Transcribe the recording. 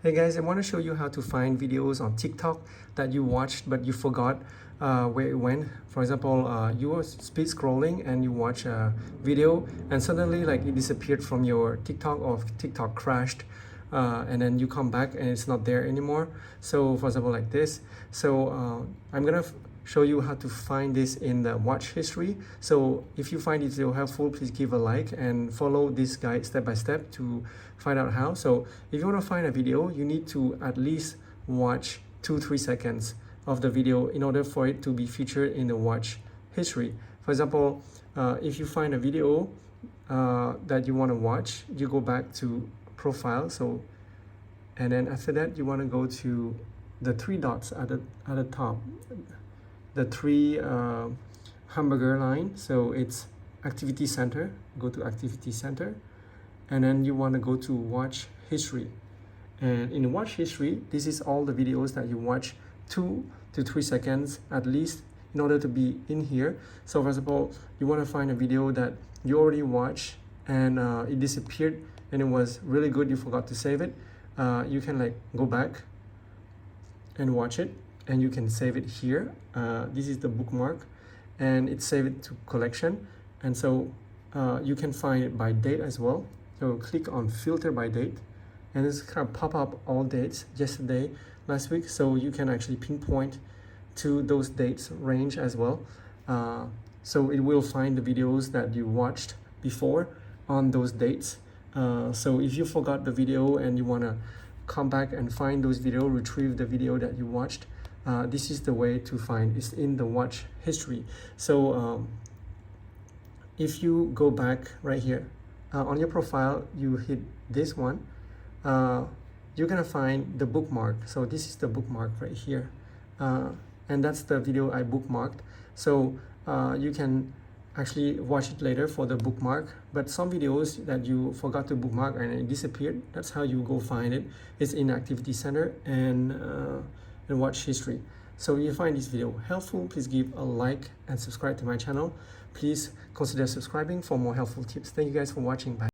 Hey guys, I want to show you how to find videos on TikTok that you watched but you forgot where it went. For example, you were speed scrolling and you watch a video and suddenly like it disappeared from your TikTok or TikTok crashed, and then you come back and it's not there anymore. So for example like this. So I'm gonna show you how to find this in the watch history. So if you find it video helpful, please give a like and follow this guide step by step to find out how. So if you want to find a video, you need to at least watch 2-3 seconds of the video in order for it to be featured in the watch history. For example, if you find a video that you want to watch, you go back to profile. So and then after that you want to go to the three dots at the top, the three hamburger line. So it's activity center. Go to activity center, and then you want to go to watch history. And in watch history, this is all the videos that you watch 2 to 3 seconds at least in order to be in here. So for example, you want to find a video that you already watched and it disappeared and it was really good, you forgot to save it. You can like go back and watch it, and you can save it here. This is the bookmark, and it's saved to collection. And so you can find it by date as well. So click on filter by date, and this kind of pop up all dates, yesterday, last week. So you can actually pinpoint to those dates range as well. So it will find the videos that you watched before on those dates. So if you forgot the video and you want to come back and find those videos, retrieve the video that you watched, this is the way to find. It's in the watch history. So if you go back right here on your profile, you hit this one, you're gonna find the bookmark. So this is the bookmark right here, and that's the video I bookmarked. So you can actually watch it later for the bookmark, but some videos that you forgot to bookmark and it disappeared, that's how you go find it. It's in activity center and watch history. So if you find this video helpful, please give a like and subscribe to my channel. Please consider subscribing for more helpful tips. Thank you guys for watching. Bye.